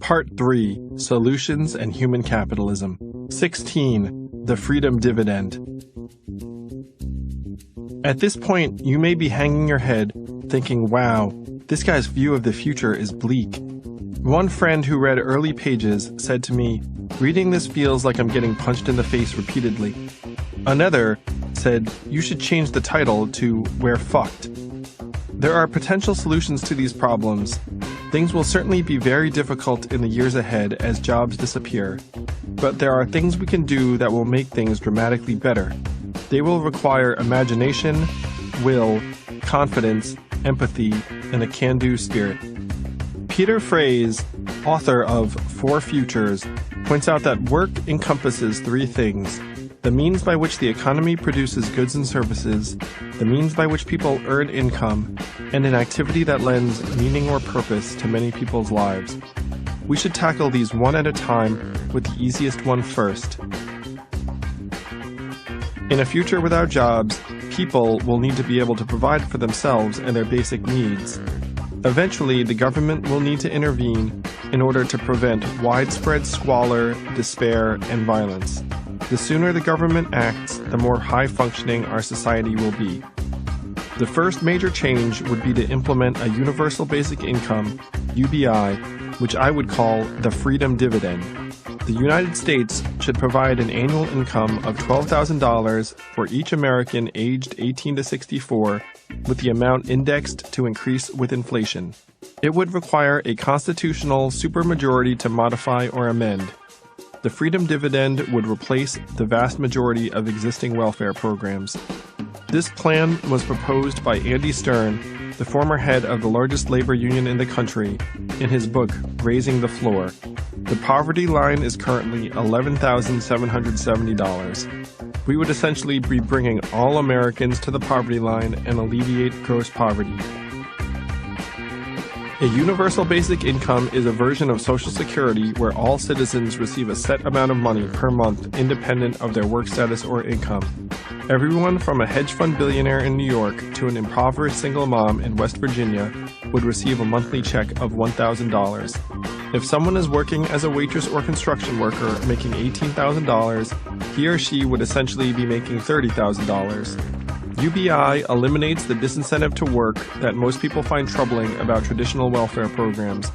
Part 3, Solutions and Human Capitalism. 16, The Freedom Dividend. At this point, you may be hanging your head, thinking, wow, this guy's view of the future is bleak. One friend who read early pages said to me, reading this feels like I'm getting punched in the face repeatedly. Another said, you should change the title to We're Fucked. There are potential solutions to these problems. Things will certainly be very difficult in the years ahead as jobs disappear, but there are things we can do that will make things dramatically better. They will require imagination, will, confidence, empathy, and a can-do spirit. Peter Fraze, author of Four Futures, points out that work encompasses three things: the means by which the economy produces goods and services, the means by which people earn income, and an activity that lends meaning or purpose to many people's lives. We should tackle these one at a time, with the easiest one first. In a future without jobs, people will need to be able to provide for themselves and their basic needs. Eventually, the government will need to intervene in order to prevent widespread squalor, despair, and violence. The sooner the government acts, the more high-functioning our society will be. The first major change would be to implement a universal basic income, UBI, which I would call the freedom dividend. The United States should provide an annual income of $12,000 for each American aged 18 to 64, with the amount indexed to increase with inflation. It would require a constitutional supermajority to modify or amend. The freedom dividend would replace the vast majority of existing welfare programs. This plan was proposed by Andy Stern, the former head of the largest labor union in the country, in his book, Raising the Floor. The poverty line is currently $11,770. We would essentially be bringing all Americans to the poverty line and alleviate gross poverty. A universal basic income is a version of Social Security where all citizens receive a set amount of money per month independent of their work status or income. Everyone from a hedge fund billionaire in New York to an impoverished single mom in West Virginia would receive a monthly check of $1,000. If someone is working as a waitress or construction worker making $18,000, he or she would essentially be making $30,000. UBI eliminates the disincentive to work that most people find troubling about traditional welfare programs.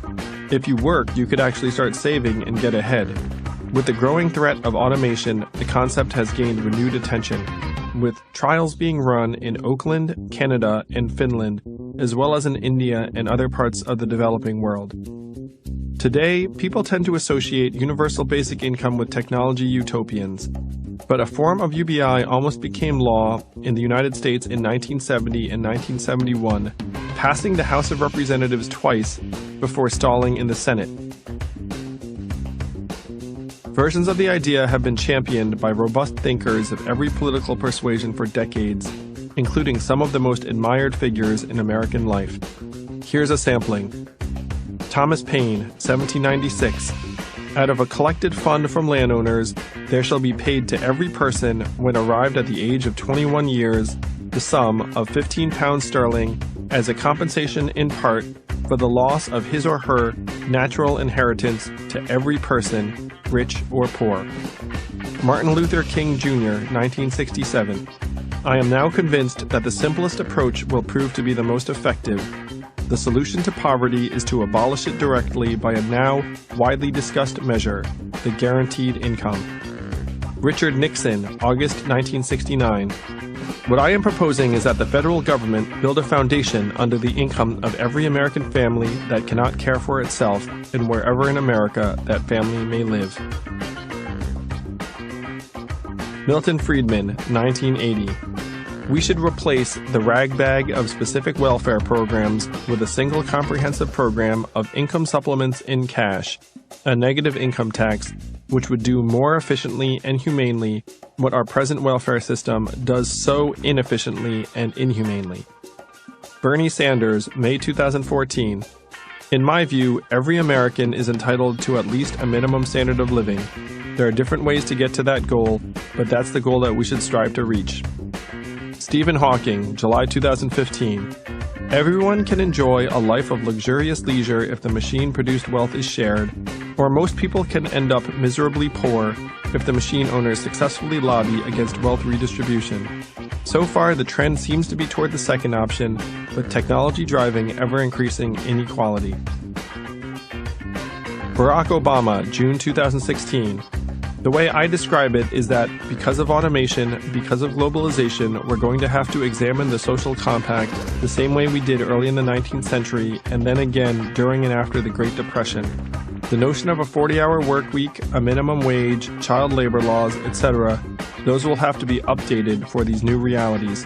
If you work, you could actually start saving and get ahead. With the growing threat of automation, the concept has gained renewed attention, with trials being run in Oakland, Canada, and Finland, as well as in India and other parts of the developing world. Today, people tend to associate universal basic income with technology utopians. But a form of UBI almost became law in the United States in 1970 and 1971, passing the House of Representatives twice before stalling in the Senate. Versions of the idea have been championed by robust thinkers of every political persuasion for decades, including some of the most admired figures in American life. Here's a sampling. Thomas Paine, 1796. Out of a collected fund from landowners, there shall be paid to every person, when arrived at the age of 21 years, the sum of £15 sterling as a compensation in part for the loss of his or her natural inheritance to every person, rich or poor. Martin Luther King Jr., 1967. I am now convinced that the simplest approach will prove to be the most effective. The solution to poverty is to abolish it directly by a now widely discussed measure, the guaranteed income. Richard Nixon, August 1969. What I am proposing is that the federal government build a foundation under the income of every American family that cannot care for itself and wherever in America that family may live. Milton Friedman, 1980. We should replace the ragbag of specific welfare programs with a single comprehensive program of income supplements in cash, a negative income tax, which would do more efficiently and humanely what our present welfare system does so inefficiently and inhumanely. Bernie Sanders, May 2014. In my view, every American is entitled to at least a minimum standard of living. There are different ways to get to that goal, but that's the goal that we should strive to reach. Stephen Hawking, July 2015. Everyone can enjoy a life of luxurious leisure if the machine-produced wealth is shared, or most people can end up miserably poor if the machine owners successfully lobby against wealth redistribution. So far, the trend seems to be toward the second option, with technology driving ever-increasing inequality. Barack Obama, June 2016. The way I describe it is that because of automation, because of globalization, we're going to have to examine the social compact the same way we did early in the 19th century and then again during and after the Great Depression. The notion of a 40-hour work week, a minimum wage, child labor laws, etc., those will have to be updated for these new realities.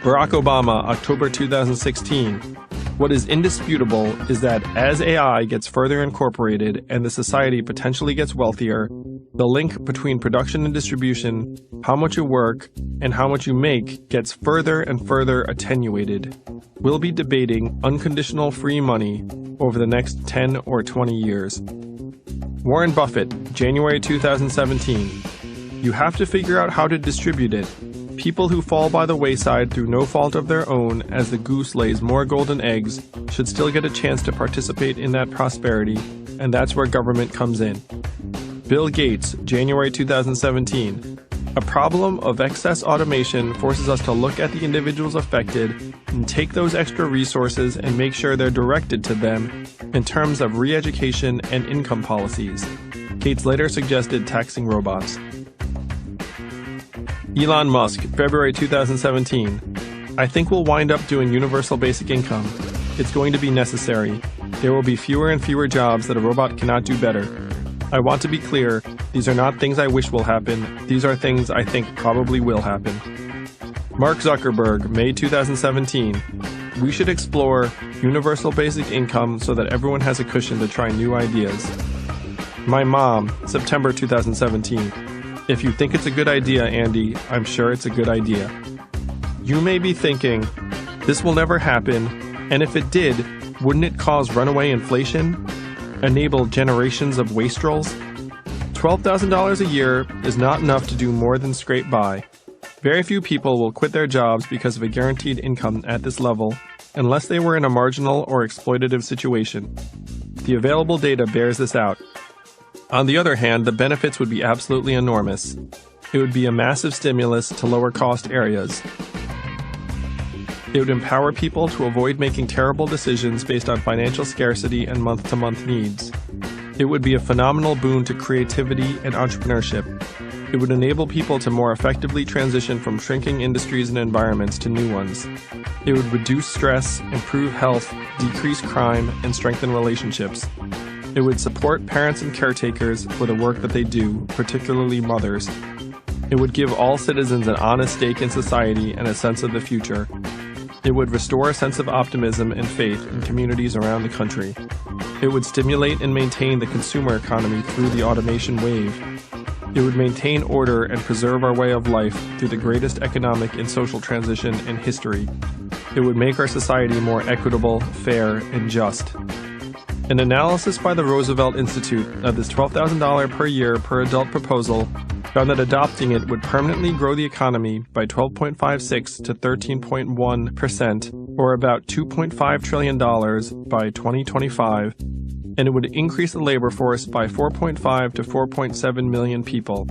Barack Obama, October 2016. What is indisputable is that as AI gets further incorporated and the society potentially gets wealthier, the link between production and distribution, how much you work, and how much you make gets further and further attenuated. We'll be debating unconditional free money over the next 10 or 20 years. Warren Buffett, January 2017. You have to figure out how to distribute it. People who fall by the wayside through no fault of their own as the goose lays more golden eggs should still get a chance to participate in that prosperity, and that's where government comes in. Bill Gates, January 2017. A problem of excess automation forces us to look at the individuals affected and take those extra resources and make sure they're directed to them in terms of re-education and income policies. Gates later suggested taxing robots. Elon Musk, February 2017. I think we'll wind up doing universal basic income. It's going to be necessary. There will be fewer and fewer jobs that a robot cannot do better. I want to be clear, these are not things I wish will happen. These are things I think probably will happen. Mark Zuckerberg, May 2017. We should explore universal basic income so that everyone has a cushion to try new ideas. My mom, September 2017. If you think it's a good idea, Andy, I'm sure it's a good idea. You may be thinking, this will never happen, and if it did, wouldn't it cause runaway inflation? Enable generations of wastrels? $12,000 a year is not enough to do more than scrape by. Very few people will quit their jobs because of a guaranteed income at this level, unless they were in a marginal or exploitative situation. The available data bears this out. On the other hand, the benefits would be absolutely enormous. It would be a massive stimulus to lower-cost areas. It would empower people to avoid making terrible decisions based on financial scarcity and month-to-month needs. It would be a phenomenal boon to creativity and entrepreneurship. It would enable people to more effectively transition from shrinking industries and environments to new ones. It would reduce stress, improve health, decrease crime, and strengthen relationships. It would support parents and caretakers for the work that they do, particularly mothers. It would give all citizens an honest stake in society and a sense of the future. It would restore a sense of optimism and faith in communities around the country. It would stimulate and maintain the consumer economy through the automation wave. It would maintain order and preserve our way of life through the greatest economic and social transition in history. It would make our society more equitable, fair, and just. An analysis by the Roosevelt Institute of this $12,000 per year per adult proposal found that adopting it would permanently grow the economy by 12.56 to 13.1%, or about $2.5 trillion by 2025, and it would increase the labor force by 4.5 to 4.7 million people.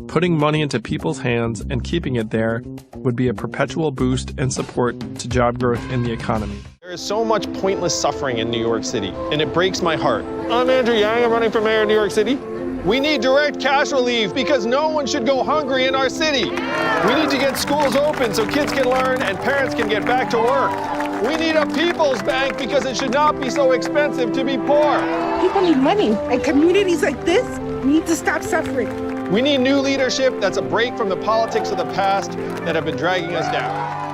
Putting money into people's hands and keeping it there would be a perpetual boost and support to job growth in the economy. There is so much pointless suffering in New York City, and it breaks my heart. I'm Andrew Yang, I'm running for mayor of New York City. We need direct cash relief because no one should go hungry in our city. We need to get schools open so kids can learn and parents can get back to work. We need a people's bank because it should not be so expensive to be poor. People need money, and communities like this need to stop suffering. We need new leadership that's a break from the politics of the past that have been dragging us down.